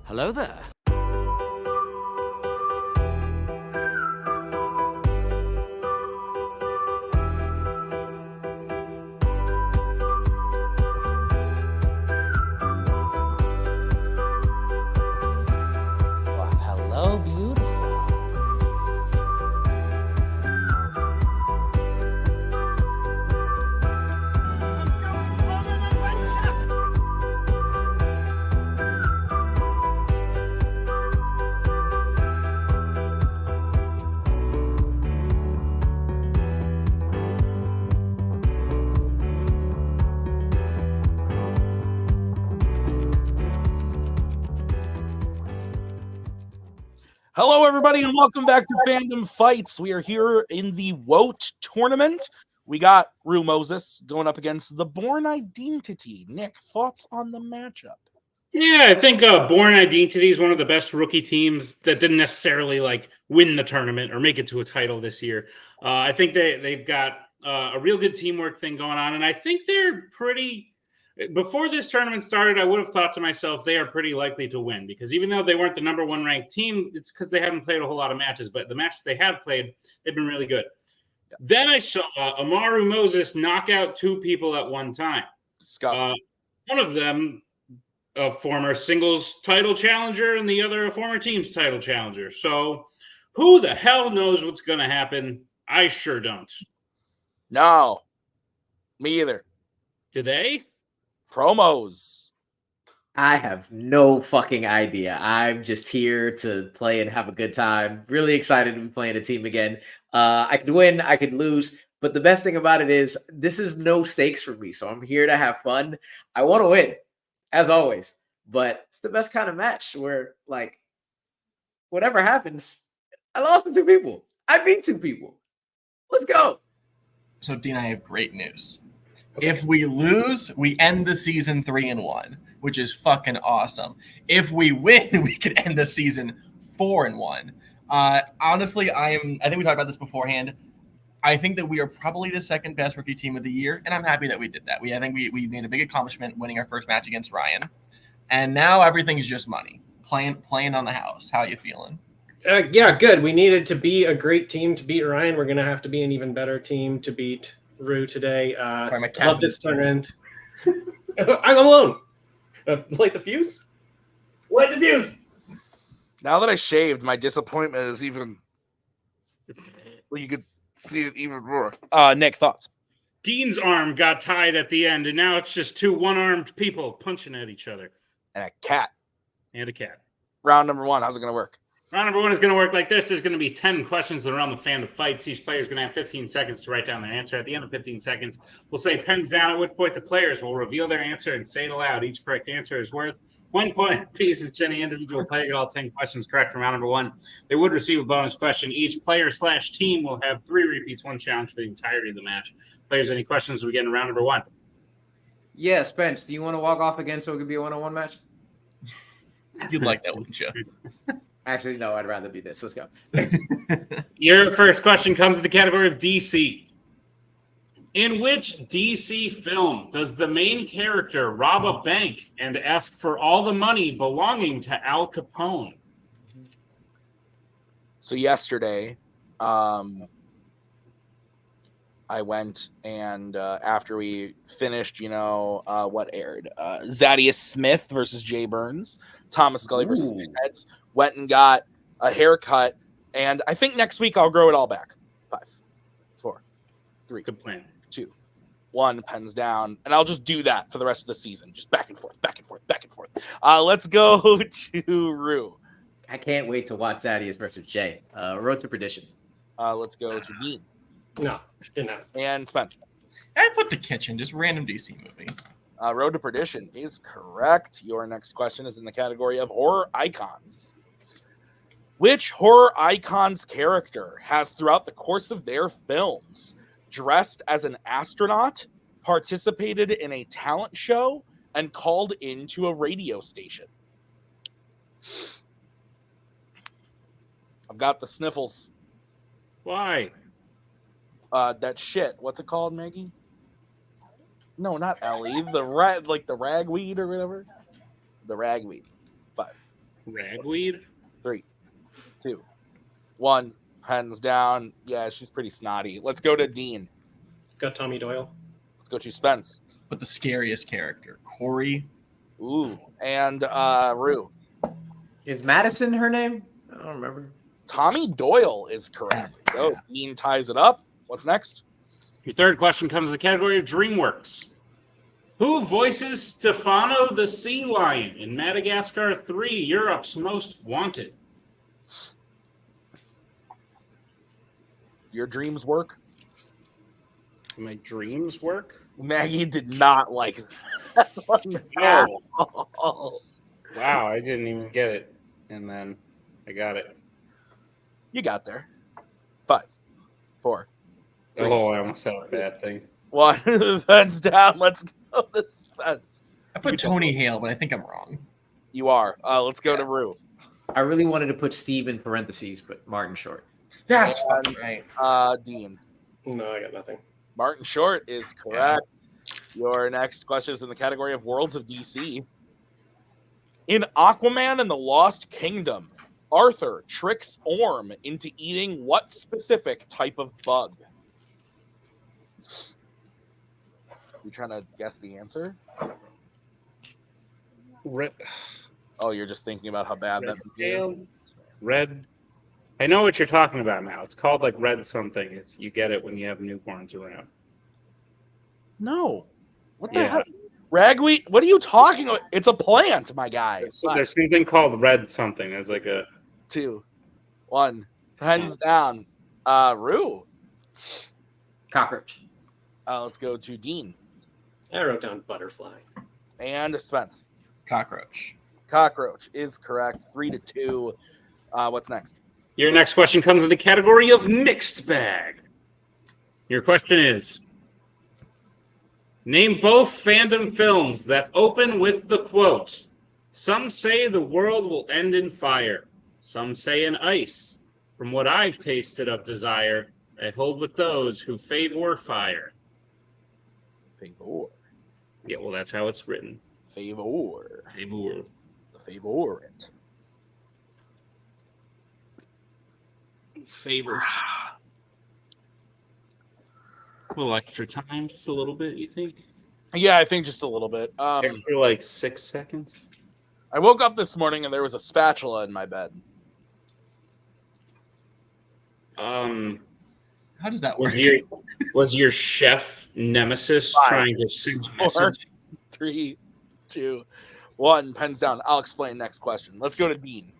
Hello there. Hello, beautiful. Hello, everybody, and welcome back to Fandom Fights. We are here in the WOAT tournament. We got Rue Moses going up against the Bourne Ideantity. Nick, thoughts on the matchup? Yeah, I think Bourne Identity is one of the best rookie teams that didn't necessarily win the tournament or make it to a title this year. I think they've got a real good teamwork thing going on, and I think they're pretty. Before this tournament started, I would have thought to myself they are pretty likely to win because even though they weren't the number one ranked team, it's because they haven't played a whole lot of matches. But the matches they have played, they've been really good. Yeah. Then I saw Amaru Moses knock out two people at one time. Disgusting. One of them, a former singles title challenger, and the other a former teams title challenger. So who the hell knows what's going to happen? I sure don't. No, me either. Do they? Promos. I have no fucking idea. I'm just here to play and have a good time. Really excited to be playing a team again. I could win, I could lose, but the best thing about it is this is no stakes for me. So I'm here to have fun. I want to win, as always, but it's the best kind of match where, whatever happens, I lost to two people. I beat two people. Let's go. So, Dean, I have great news. Okay. If we lose, we end the season 3-1, which is fucking awesome. If we win, we could end the season 4-1. Honestly, I think we talked about this beforehand. I think that we are probably the second best rookie team of the year, and I'm happy that we did that. I think we made a big accomplishment winning our first match against Ryan, and now everything's just money. Playing on the house. How are you feeling? Yeah, good. We needed to be a great team to beat Ryan. We're going to have to be an even better team to beat Rue today. Love this tournament. I'm alone. Light the fuse? Light the fuse! Now that I shaved, my disappointment is even... You could see it even more. Nick, thoughts? Dean's arm got tied at the end, and now it's just two one-armed people punching at each other. And a cat. And a cat. Round number one, how's it going to work? Round number one is going to work like this. There's going to be 10 questions that are on the Fandom Fights. Each player is going to have 15 seconds to write down their answer. At the end of 15 seconds, we'll say pens down, at which point the players will reveal their answer and say it aloud. Each correct answer is worth 1 point apiece. Each any individual player get all 10 questions correct from round number one. They would receive a bonus question. Each player/team will have 3 repeats, 1 challenge for the entirety of the match. Players, any questions we get in round number one? Yeah, Spence, do you want to walk off again so it could be a one-on-one match? You'd like that, wouldn't you? Actually, no, I'd rather be this. Let's go. Your first question comes in the category of DC. In which DC film does the main character rob a bank and ask for all the money belonging to Al Capone? So yesterday, I went and after we finished, what aired? Zaddius Smith versus Jay Burns, Thomas Scully versus Heads, went and got a haircut, and I think next week I'll grow it all back. 5, 4, 3. Good plan. 2, 1, pens down, and I'll just do that for the rest of the season, just back and forth, back and forth, back and forth. Let's go to Rue. I can't wait to watch Zaddius versus Jay. Road to Perdition. Let's go to Dean. No, didn't happen. And Spence. I put The Kitchen, just random DC movie. Road to Perdition is correct. Your next question is in the category of horror icons. Which horror icon's character has, throughout the course of their films, dressed as an astronaut, participated in a talent show, and called into a radio station? I've got the sniffles. Why? That shit. What's it called, Maggie? No, not Ellie. The ragweed or whatever. The ragweed. 5, Ragweed? 3, 2, 1. Hands down. Yeah, she's pretty snotty. Let's go to Dean. Got Tommy Doyle. Let's go to Spence. But the scariest character, Corey. Ooh. And Rue. Is Madison her name? I don't remember. Tommy Doyle is correct. So Dean ties it up. What's next? Your third question comes in the category of DreamWorks. Who voices Stefano the Sea Lion in Madagascar 3, Europe's Most Wanted? Your dreams work? My dreams work? Maggie did not like that one at all. Wow, I didn't even get it. And then I got it. You got there. 5, 4. Oh, I almost said a bad thing. 1. Hands down. Let's go to Spence. I put Tony Hale, but I think I'm wrong. You are. Let's go to Rue. I really wanted to put Steve in parentheses, but Martin Short. That's And, right. Dean. No, I got nothing. Martin Short is correct. Your next question is in the category of Worlds of DC. In Aquaman and the Lost Kingdom, Arthur tricks Orm into eating what specific type of bug? You trying to guess the answer? Red. Oh, you're just thinking about how bad that is. Red. I know what you're talking about now. It's called like red something. It's you get it when you have newborns around. No. What the hell? Ragweed? What are you talking about? It's a plant, my guy. There's something called red something. There's like a 2, 1. Hands down. Rue. Cockroach. Let's go to Dean. I wrote down butterfly. And Spence. Cockroach. Cockroach is correct. 3-2. What's next? Your next question comes in the category of mixed bag. Your question is, name both fandom films that open with the quote, "Some say the world will end in fire. Some say in ice. From what I've tasted of desire, I hold with those who favor fire." Favor. Yeah, well, that's how it's written. Favor. Favor. The favorite. Favor. A little extra time, just a little bit, you think? Yeah, I think just a little bit. Extra like 6 seconds? I woke up this morning and there was a spatula in my bed. How does that work? Was your chef nemesis 5, trying to send a 4, message? 3, 2, 1. Pens down. I'll explain next question. Let's go to Dean.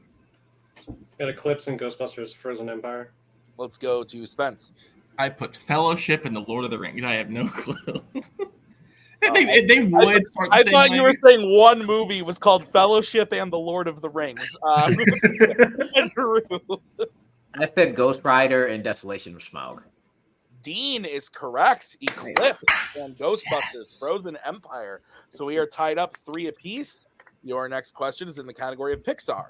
Got Eclipse and Ghostbusters Frozen Empire. Let's go to Spence. I put Fellowship and the Lord of the Rings. I have no clue. They would start the I same thought way. you were saying one movie was called Fellowship and the Lord of the Rings. And Rue. I said Ghost Rider and Desolation of Smaug. Dean is correct. Eclipse and Ghostbusters Frozen Empire. So we are tied up 3 apiece. Your next question is in the category of Pixar.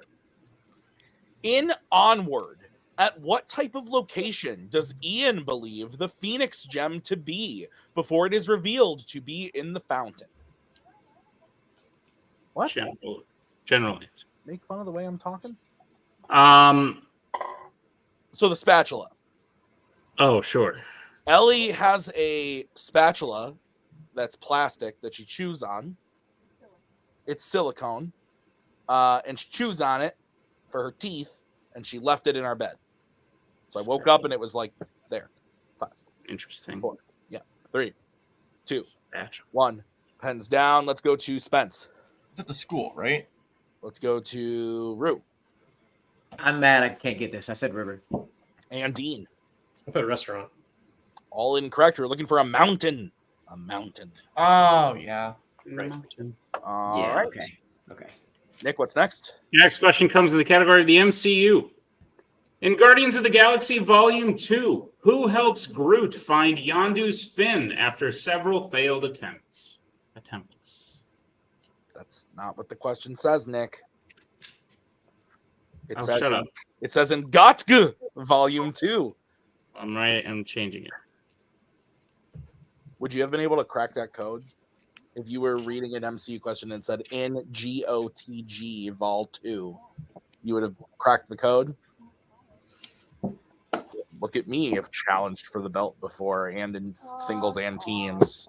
In Onward, at what type of location does Ian believe the Phoenix Gem to be before it is revealed to be in the fountain? What? General answer. Make fun of the way I'm talking? So the spatula. Oh, sure. Ellie has a spatula that's plastic that she chews on. It's silicone. And she chews on it for her teeth, and she left it in our bed. So I woke up and it was like there. 5. Interesting. 4. Yeah. 3, 2, Spatula. 1. Pens down. Let's go to Spence. It's at the school, right? Let's go to Rue. I'm mad I can't get this. I said river. And Dean. I put restaurant. All incorrect. We're looking for a mountain. A mountain. Oh, yeah. Right. All Yeah, right. okay. Nick, what's next? Your next question comes in the category of the MCU. In Guardians of the Galaxy Volume 2, who helps Groot find Yondu's fin after several failed attempts? That's not what the question says, Nick. It says shut up. It says in Gotg Volume 2. I'm right. I'm changing it. Would you have been able to crack that code if you were reading an MCU question and said in GOTG Vol 2? you would have cracked the code. Look at me, I've challenged for the belt before, and in singles and teams.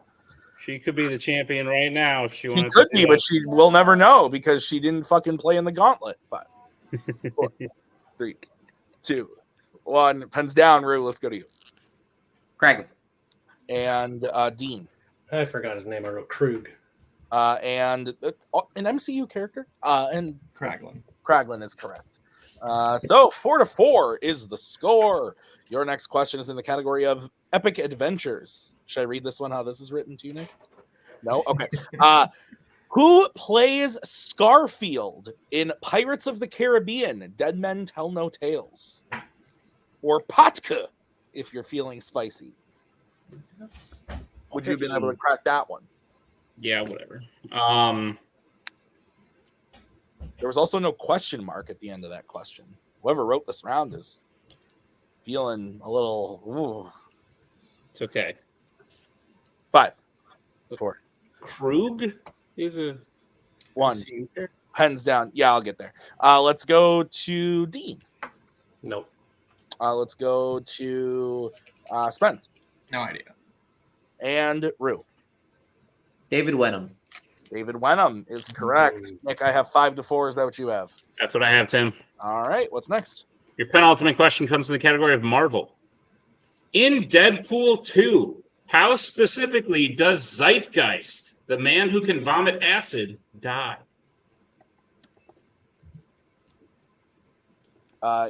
She could be the champion right now if she She wanted could to. be, but she will never know because she didn't fucking play in the gauntlet. 5, 4, 3, 2, 1. Pens down, Rue. Let's go to you. Kraken. And Dean. I forgot his name. I wrote Krug. And an MCU character. And Kraglin is correct. So 4-4 is the score. Your next question is in the category of epic adventures. Should I read this one? How this is written to you, Nick? No. Okay. Who plays Scarfield in Pirates of the Caribbean? Dead Men Tell No Tales, or Patka, if you're feeling spicy. Would you have been able to crack that one? Yeah, whatever. There was also no question mark at the end of that question. Whoever wrote this round is feeling a little. Ooh. It's okay. 5, 4. Krug is a 1. Pens down. Yeah, I'll get there. Let's go to Dean. Nope. Let's go to Spence. No idea. And Rue. David Wenham. David Wenham is correct. Nick, I have 5-4. Is that what you have? That's what I have, Tim. All right. What's next? Your penultimate question comes in the category of Marvel. In Deadpool 2, how specifically does Zeitgeist, the man who can vomit acid, die?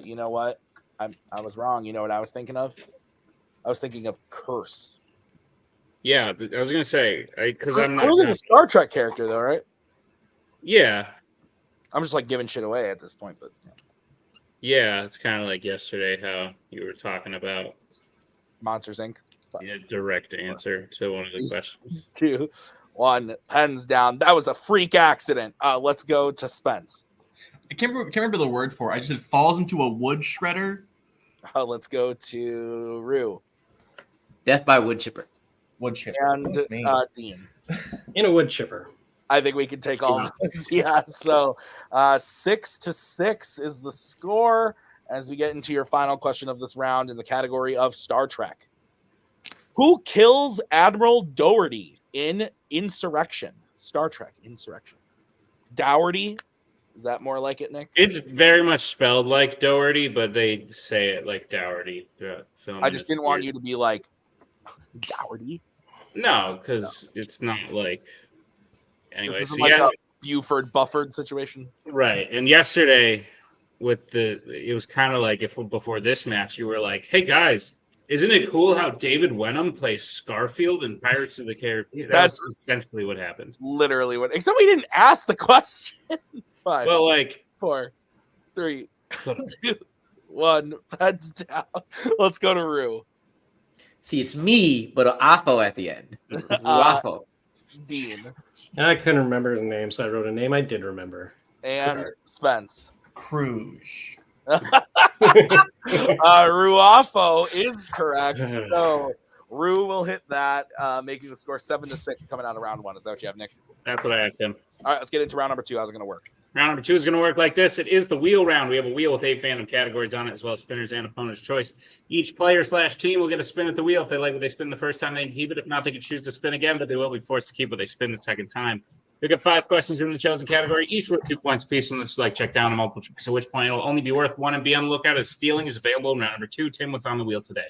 You know what? I was wrong. You know what I was thinking of? I was thinking of Curse. Yeah, I was gonna say because I'm not. Krug is a Star Trek character, though, right? Yeah, I'm just like giving shit away at this point, but yeah, it's kind of like yesterday how you were talking about Monsters Inc. a direct answer to one of the questions. 2, 1. Pens down. That was a freak accident. Let's go to Spence. I can't remember the word for it. I just said falls into a wood shredder. Let's go to Rue. Death by wood chipper. Wood chipper. And Dean. In a wood chipper. I think we can take all of this. Yeah, so 6-6 is the score as we get into your final question of this round in the category of Star Trek. Who kills Admiral Dougherty in Insurrection? Star Trek, Insurrection. Dougherty? Is that more like it, Nick? It's very much spelled like Dougherty, but they say it like Dougherty throughout the film. I just didn't want you to be like, Dougherty? No, because it's not like. Anyway, this so isn't like yeah, a Buford-Bufford situation? right. And yesterday, it was kind of like if before this match, you were like, "Hey guys, isn't it cool how David Wenham plays Scarfield in Pirates of the Caribbean?" That's essentially what happened. Literally what. Except we didn't ask the question. 5, Well, like 4, 3, 2, 1. Pens down. Let's go to Rue. See, it's me, but an AFO at the end. Ruafo. Dean. I couldn't remember his name, so I wrote a name I did remember. And Spence. Cruise. Ruafo is correct. So Rue will hit that, making the score 7-6 coming out of round 1. Is that what you have, Nick? That's what I have, Tim. All right, let's get into round number 2. How's it going to work? Round number 2 is going to work like this. It is the wheel round. We have a wheel with 8 fandom categories on it, as well as spinners and opponent's choice. Each player/team will get a spin at the wheel. If they like what they spin the first time, they can keep it. If not, they can choose to spin again, but they will be forced to keep what they spin the second time. You'll get 5 questions in the chosen category, each worth 2 points apiece, and let's check down a multiple choice, at which point it'll only be worth 1, and be on the lookout as stealing is available in round number 2. Tim, what's on the wheel today?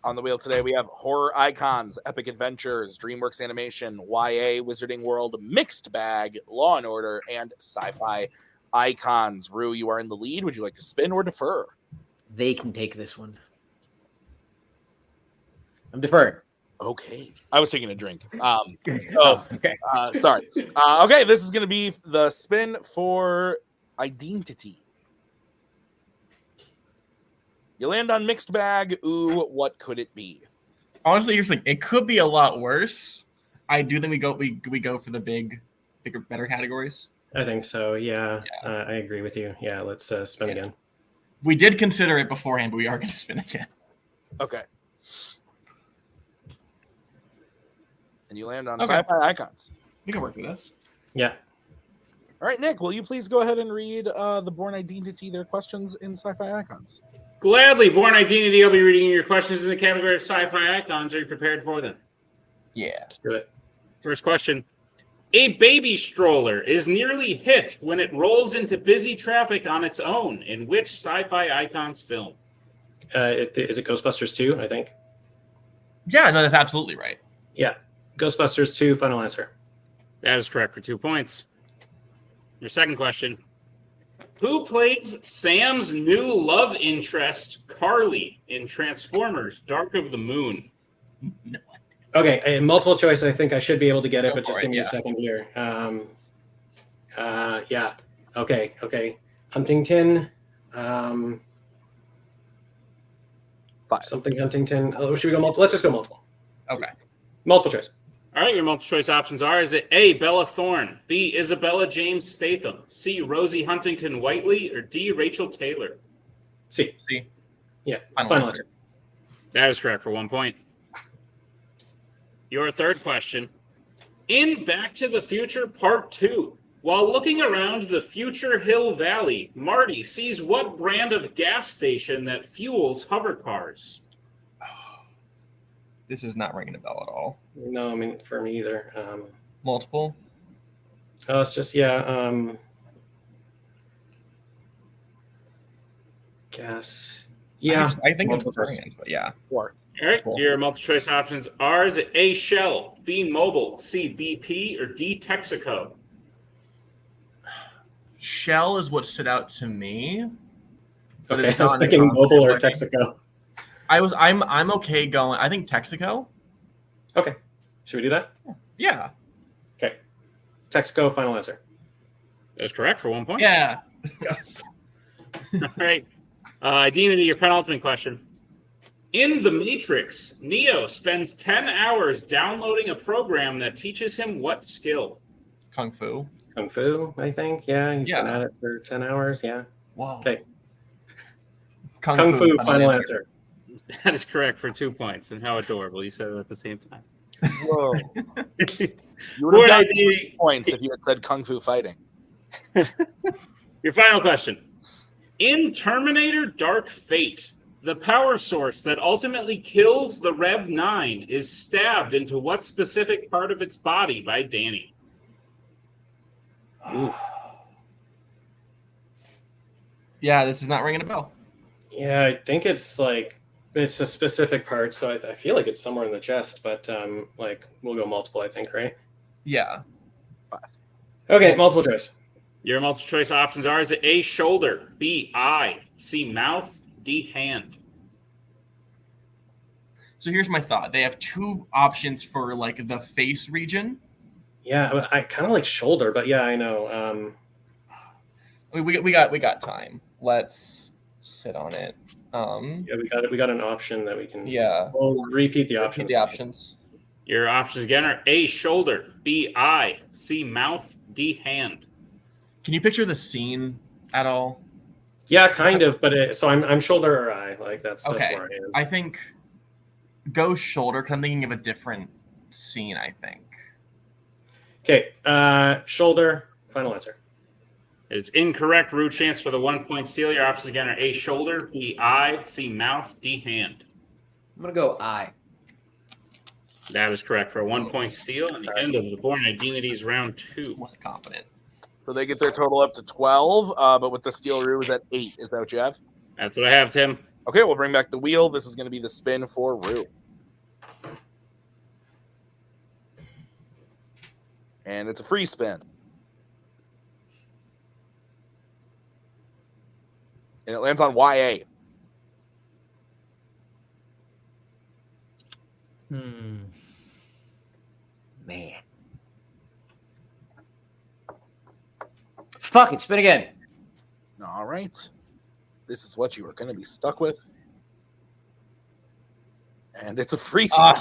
On the wheel today, we have horror icons, epic adventures, DreamWorks animation, YA, Wizarding World, mixed bag, Law and Order, and sci-fi icons. Rue, you are in the lead. Would you like to spin or defer? They can take this one. I'm deferring. Okay. I was taking a drink. Okay. Sorry. Okay, this is going to be the spin for Ideantity. You land on mixed bag. Ooh, what could it be? Honestly, here's the thing. It could be a lot worse. I do think we go for the bigger, better categories. I think so. Yeah. I agree with you. Yeah, let's spin again. We did consider it beforehand, but we are going to spin again. Okay. And you land on sci-fi icons. We can work with this. Yeah. All right, Nick, will you please go ahead and read the Bourne Ideantity, their questions in Sci-Fi Icons? Gladly. Bourne Ideantity, I'll be reading your questions in the category of sci-fi icons. Are you prepared for them? Yeah. Let's do it. First question. A baby stroller is nearly hit when it rolls into busy traffic on its own. In which sci-fi icons film? Is it Ghostbusters 2, I think? Yeah, no, that's absolutely right. Yeah. Ghostbusters 2, final answer. That is correct for 2 points. Your second question. Who plays Sam's new love interest, Carly, in Transformers Dark of the Moon? No. Okay, multiple choice. I think I should be able to get it, Go but just for give it, me a second here. Yeah. Okay. Huntington. Five. Something Huntington. Oh, should we go multiple? Let's just go multiple. Okay. Multiple choice. All right, your multiple choice options are: is it A, Bella Thorne, B, Isabella James Statham, C, Rosie Huntington Whiteley, or D, Rachel Taylor? C. See? Yeah. Final answer. That is correct for 1 point. Your third question. In Back to the Future Part 2, while looking around the Future Hill Valley, Marty sees what brand of gas station that fuels hover cars? This is not ringing a bell at all. No, I mean for me either. Multiple? Oh, it's just Gas. Yeah. I think it's multiple choice. brands, but yeah. 4. All right, Cool. your multiple choice options are: is it A, Shell, B, Mobil, C, BP, or D, Texaco? Shell is what stood out to me. But Okay, it's I was not thinking an Mobile or option. Texaco. I'm okay going. I think Texaco. Okay. Should we do that? Yeah. Okay. Texaco, final answer. That's correct for 1 point. Yeah. Yes. All right. Ideantity, your penultimate question. In The Matrix, Neo spends 10 hours downloading a program that teaches him what skill? Kung Fu. Kung Fu, I think. Yeah, he's been Yeah. at it for 10 hours. Yeah. Whoa. Okay. Kung Fu, final answer. That is correct for 2 points. And how adorable. You said it at the same time. Whoa. You would Bourne have got Ideantity, points if you had said Kung Fu Fighting. your final question. In Terminator Dark Fate, the power source that ultimately kills the Rev-9 is stabbed into what specific part of its body by Danny? Oof. Yeah, this is not ringing a bell. Yeah, I think it's it's a specific part, so I feel like it's somewhere in the chest, but we'll go multiple, I think, right? Yeah. Okay, multiple choice. Your multiple choice options are: is it A, shoulder, B, eye, C, mouth, D, hand? So here's my thought. They have 2 options for the face region. Yeah, I kind of like shoulder, but yeah, I know. We got time. Let's sit on it. Yeah, we got an option that we can. Yeah. We'll repeat the options. The options. Your options again are A, shoulder, B, eye, C, mouth, D, hand. Can you picture the scene at all? Yeah, kind of, but so I'm shoulder or eye. That's Okay. where I am. I think go shoulder because I'm thinking of a different scene, I think. Okay, shoulder, final answer. It is incorrect. Root chance for the 1 point steal. Your options again are A, shoulder, B, eye, C, mouth, D, hand. I'm gonna go eye. That is correct for a 1 point steal and the end of the Bourne Identities round 2. Wasn't confident. So they get their total up to 12, but with the steel rue is at 8. Is that what you have? That's what I have, Tim. Okay, we'll bring back the wheel. This is going to be the spin for Rue. And it's a free spin. And it lands on YA. Man. Fuck it, spin again. All right. This is what you are going to be stuck with. And it's a free spin.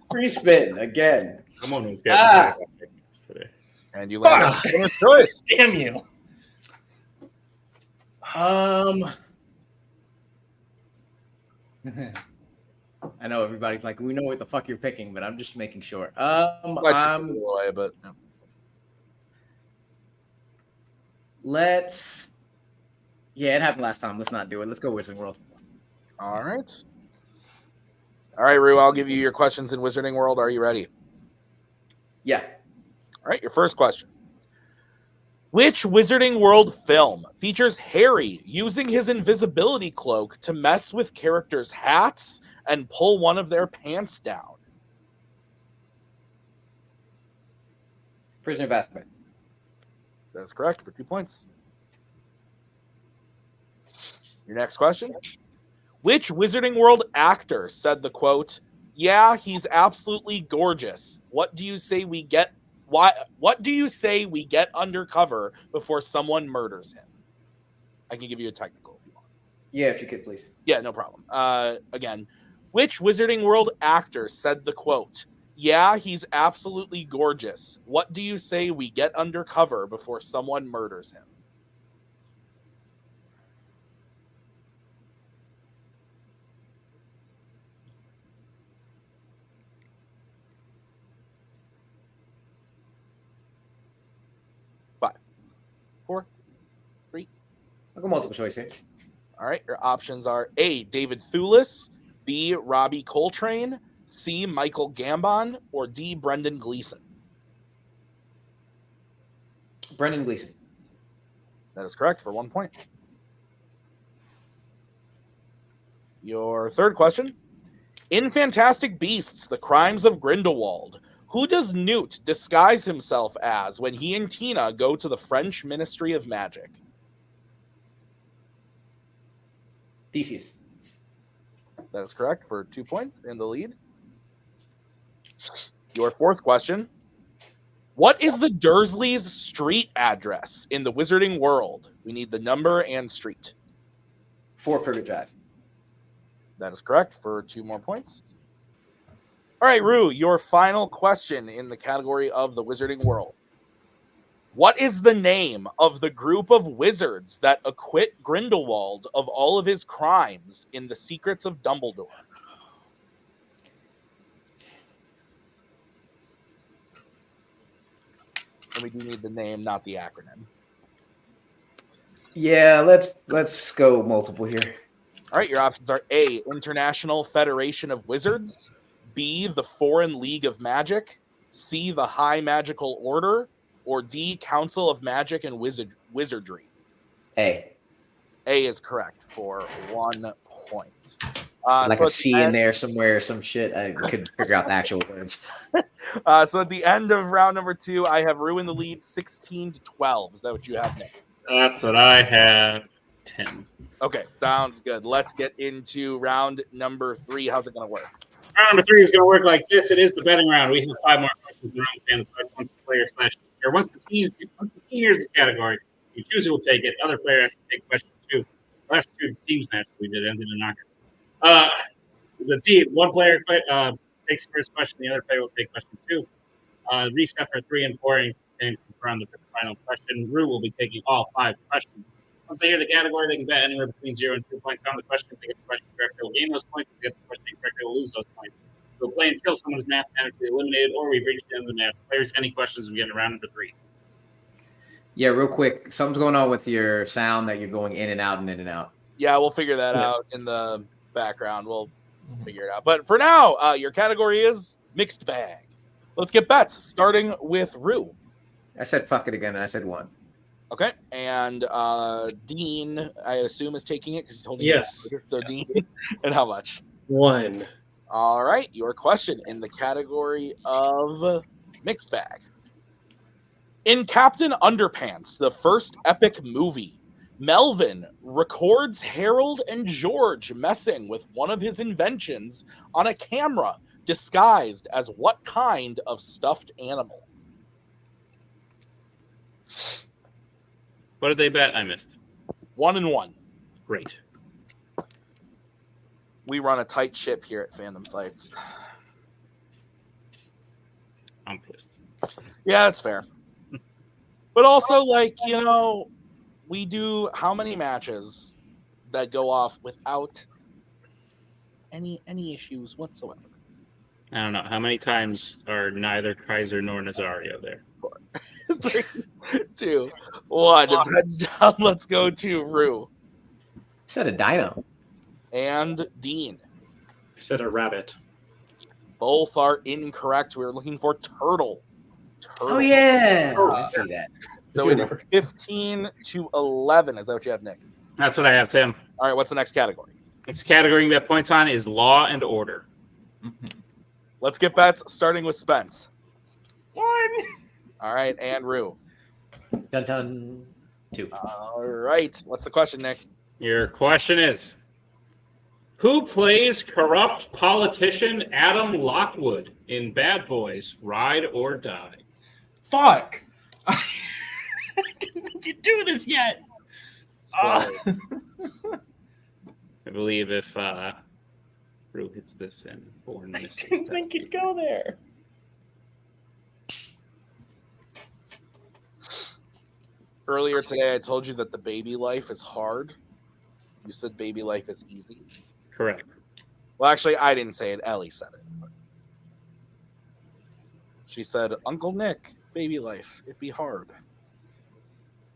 Free spin again. Come on, these guys. Today. And you land on winner's choice. Damn you. I know everybody's like, we know what the fuck you're picking, but I'm just making sure. Let you away, but Let's. Yeah, it happened last time. Let's not do it. Let's go Wizarding World. All right. All right, Rue, I'll give you your questions in Wizarding World. Are you ready? Yeah. All right, your first question. Which Wizarding World film features Harry using his invisibility cloak to mess with characters' hats and pull one of their pants down? Prisoner of Azkaban. That is correct for 2 points. Your next question. Which Wizarding World actor said the quote, "Yeah, he's absolutely gorgeous. What do you say we get undercover before someone murders him?" I can give you a technical if you want. Yeah, if you could, please. Yeah, no problem. Again, which Wizarding World actor said the quote, "Yeah, he's absolutely gorgeous. What do you say we get undercover before someone murders him?" Five, 4, 3. I'll go multiple choice here. All right, your options are A, David Thewlis, B, Robbie Coltrane, C, Michael Gambon, or D, Brendan Gleeson. Brendan Gleeson. That is correct for 1 point. Your third question. In Fantastic Beasts, The Crimes of Grindelwald, who does Newt disguise himself as when he and Tina go to the French Ministry of Magic? Theseus. That is correct for 2 points in the lead. Your fourth question. What is the Dursleys' street address in the Wizarding World? We need the number and street. 4 Privet Drive. That is correct for 2 more points. All right, Rue, your final question in the category of the Wizarding World. What is the name of the group of wizards that acquit Grindelwald of all of his crimes in The Secrets of Dumbledore? And we do need the name, not the acronym. Yeah, let's go multiple here. All right, your options are A, International Federation of Wizards, B, the Foreign League of Magic, C, the High Magical Order, or D, Council of Magic and Wizardry. A. A is correct for 1 point. Like a C in there somewhere, some shit. I couldn't figure out the actual words. So at the end of round number 2, I have Rue in the lead 16-12. Is that what you have, Nick? That's what I have. 10. Okay, sounds good. Let's get into round number 3. How's it going to work? Round number 3 is going to work like this. It is the betting round. We have 5 more questions around fan fights once the player / or once the team hears the category. You choose who will take it. Other player has to take question 2. The last 2 teams matches we did ended in knockout. One player takes the first question. The other player will take question 2. Reset for 3 and 4 and confirm the final question. Rue will be taking all 5 questions. Once they hear the category, they can bet anywhere between 0 and 2 points on the question. If they get the question correct, they will gain those points. If they get the question incorrect, they will lose those points. We'll play until someone is mathematically eliminated or we've reached the end of the match. Players, any questions, we get in round number 3. Yeah, real quick. Something's going on with your sound that you're going in and out and in and out. Yeah, we'll figure that out in the background. We'll figure it out. But for now, your category is mixed bag. Let's get bets, starting with Rue. I said fuck it again, and I said 1. Okay, and Dean, I assume, is taking it because he's holding Yes. it. So Dean, and how much? 1. All right, your question in the category of mixed bag. In Captain Underpants, the first epic movie, Melvin records Harold and George messing with one of his inventions on a camera disguised as what kind of stuffed animal? What did they bet? I missed. 1 and 1. Great. We run a tight ship here at Fandom Fights. I'm pissed. Yeah, that's fair. But also, we do how many matches that go off without any issues whatsoever? I don't know. How many times are neither Kaiser nor Nazario there? 3, 2, 1. Heads down. Let's go to Rue. Said a dino. And Dean. I said a rabbit. Both are incorrect. We were looking for turtle. Oh yeah, I see that. So it is 15-11. Is that what you have, Nick? That's what I have, Tim. All right, what's the next category? Next category that points on is law and order. Let's get bets, starting with Spence. 1. All right, and Rue. Dun dun. 2. All right, what's the question, Nick? Your question is, who plays corrupt politician Adam Lockwood in Bad Boys Ride or Die? Fuck. Did you do this yet? I believe if Rue hits this and Bourne misses, I didn't think you'd go there. Earlier today, I told you that the baby life is hard. You said baby life is easy. Correct. Well, actually, I didn't say it. Ellie said it. She said, Uncle Nick, baby life, it'd be hard.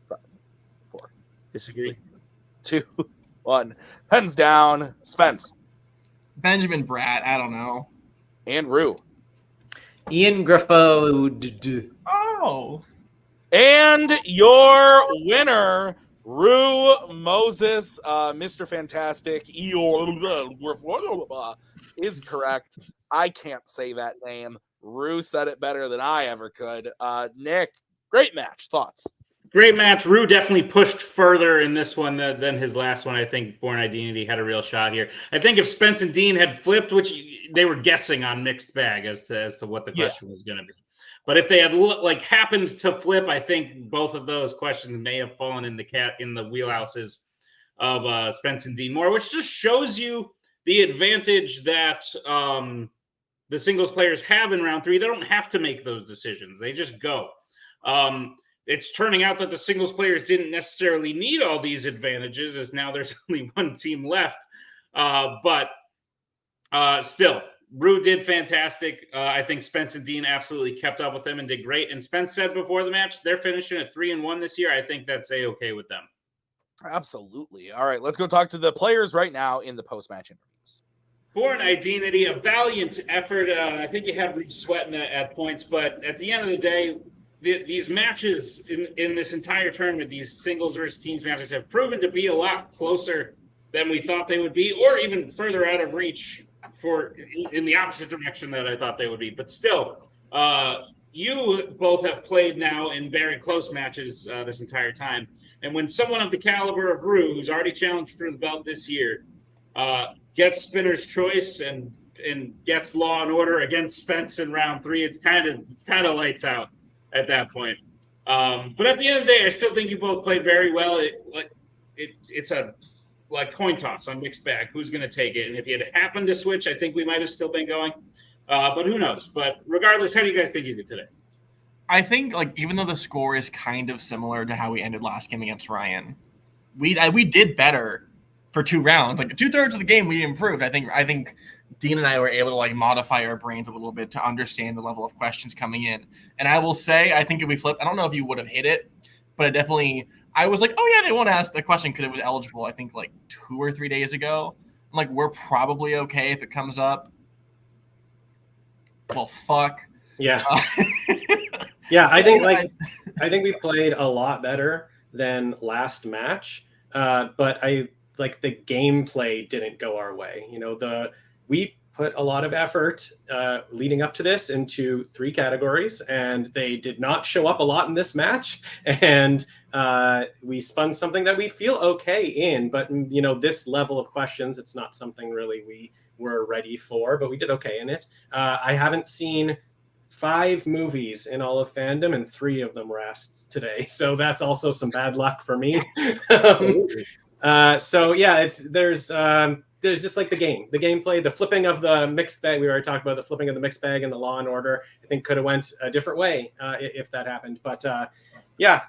5, 4. Disagree. 2, 1. Pens down. Spence. Benjamin Bratt. I don't know. And Rue. Ian Griffo. Oh. And your winner, Rue Moses, Mr. Fantastic, is correct. I can't say that name. Rue said it better than I ever could. Nick, great match. Thoughts? Great match. Rue definitely pushed further in this one than his last one. I think Bourne Identity had a real shot here. I think if Spence and Dean had flipped, which they were guessing on mixed bag as to what the question was going to be. But if they had happened to flip, I think both of those questions may have fallen in the wheelhouses of Spence and Dean Moore, which just shows you the advantage that the singles players have in round 3. They don't have to make those decisions; they just go. It's turning out that the singles players didn't necessarily need all these advantages, as now there's only one team left. But still. Rue did fantastic. I think Spence and Dean absolutely kept up with him and did great. And Spence said before the match, they're finishing at 3-1 this year. I think that's A-okay with them. Absolutely. All right, let's go talk to the players right now in the post-match interviews. Bourne Identity, a valiant effort. I think you had Rue sweating at points, but at the end of the day, these matches in this entire tournament, these singles versus teams matches have proven to be a lot closer than we thought they would be, or even further out of reach in the opposite direction that I thought they would be. But still, you both have played now in very close matches this entire time. And when someone of the caliber of Rue, who's already challenged for the belt this year, gets Spinner's Choice and gets Law and Order against Spence in round 3, it's kind of lights out at that point. But at the end of the day, I still think you both played very well. It's a coin toss on mixed bag. Who's going to take it? And if you had happened to switch, I think we might have still been going. But who knows? But regardless, how do you guys think you did today? I think even though the score is kind of similar to how we ended last game against Ryan, we did better for 2 rounds. 2/3 of the game we improved. I think Dean and I were able to modify our brains a little bit to understand the level of questions coming in. And I will say, I think if we flipped, I don't know if you would have hit it, but I was like, oh yeah, they won't ask the question because it was eligible, I think 2 or 3 days ago. I'm like, we're probably okay if it comes up. Well, fuck. Yeah. Yeah, I think we played a lot better than last match. But the gameplay didn't go our way. We put a lot of effort leading up to this into 3 categories, and they did not show up a lot in this match. And we spun something that we feel okay in, but this level of questions, it's not something really we were ready for, but we did okay in it. I haven't seen 5 movies in all of fandom, and 3 of them were asked today. So that's also some bad luck for me. So yeah, there's just the gameplay, the flipping of the mixed bag. We already talked about the flipping of the mixed bag and the Law and Order. I think could have went a different way if that happened. But yeah,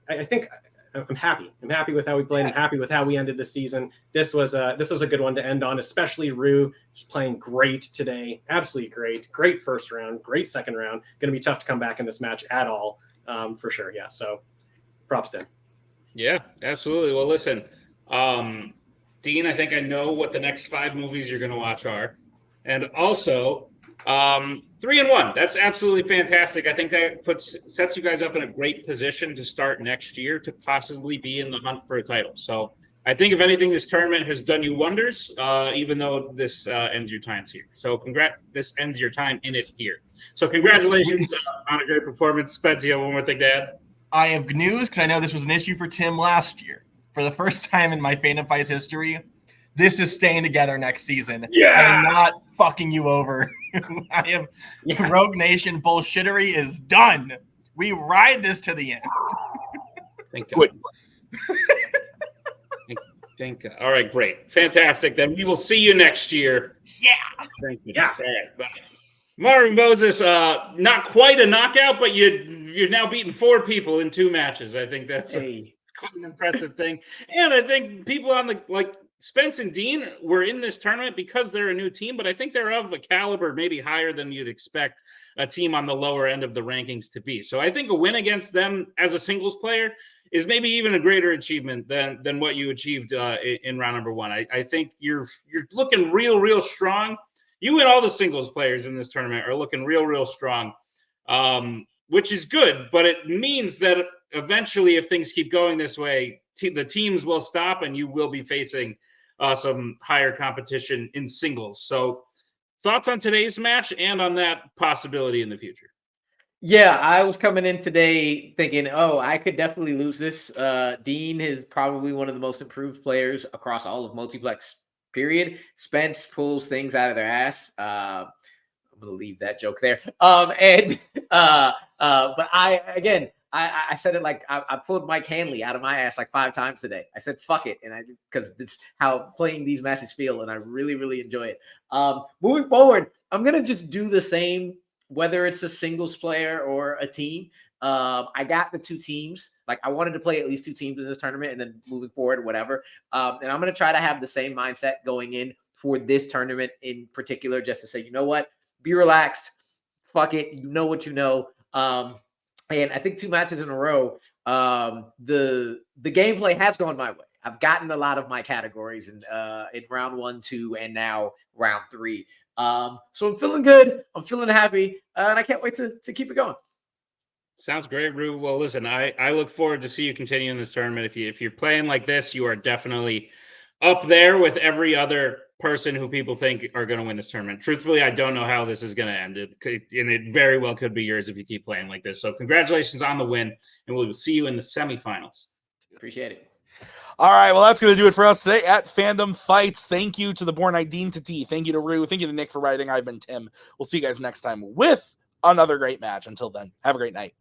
I think I'm happy. I'm happy with how we played. I'm happy with how we ended the season. This was a good one to end on, especially Rue just playing great today. Absolutely great. Great first round. Great second round. Going to be tough to come back in this match at all. for sure. Yeah. So props to him. Yeah, absolutely. Well, listen, Dean, I think I know what the next 5 movies you're going to watch are. And also, 3-1. That's absolutely fantastic. I think that sets you guys up in a great position to start next year to possibly be in the hunt for a title. So I think, if anything, this tournament has done you wonders, even though this ends your times here. So this ends your time in it here. So congratulations on a great performance. Spence, you have one more thing to add? I have news, because I know this was an issue for Tim last year. For the first time in my Fandom Fights history, this is staying together next season. Yeah! I am not fucking you over. Rogue Nation bullshittery is done. We ride this to the end. Thank God. Thank God. All right, great. Fantastic. Then we will see you next year. Yeah. Thank you. Yeah. Maru Moses, not quite a knockout, but you're now beating 4 people in 2 matches. I think that's quite an impressive thing. And I think people on Spence and Dean were in this tournament because they're a new team, but I think they're of a caliber maybe higher than you'd expect a team on the lower end of the rankings to be. So I think a win against them as a singles player is maybe even a greater achievement than what you achieved in round number 1. I think you're looking real strong. You and all the singles players in this tournament are looking real strong, which is good, but it means that eventually, if things keep going this way, the teams will stop and you will be facing some higher competition in singles. So thoughts on today's match and on that possibility in the future? Yeah, I was coming in today thinking, I could definitely lose this. Dean is probably one of the most improved players across all of Multiplex, period. Spence pulls things out of their ass. I'm gonna leave that joke there. But I said it like I pulled Mike Hanley out of my ass like 5 times today. I said fuck it, and because it's how playing these matches feel, and I really enjoy it. Moving forward, I'm gonna just do the same, whether it's a singles player or a team. I got the 2 teams. Like, I wanted to play at least 2 teams in this tournament, and then moving forward, whatever. And I'm gonna try to have the same mindset going in for this tournament in particular, just to say, you know what, be relaxed, fuck it, you know what you know. And I think 2 matches in a row, the gameplay has gone my way. I've gotten a lot of my categories in round 1, 2, and now round 3. So I'm feeling good. I'm feeling happy, and I can't wait to keep it going. Sounds great, Rue. Well, listen, I look forward to see you continue in this tournament. If you're playing like this, you are definitely up there with every other person who people think are going to win this tournament. Truthfully, I don't know how this is going to end. And it very well could be yours if you keep playing like this. So congratulations on the win, and we will see you in the semifinals. Appreciate it. All right, well, that's going to do it for us today at Fandom Fights. Thank you to the Bourne Ideantity. Thank you to Rue. Thank you to Nick for writing. I've been Tim. We'll see you guys next time with another great match. Until then, have a great night.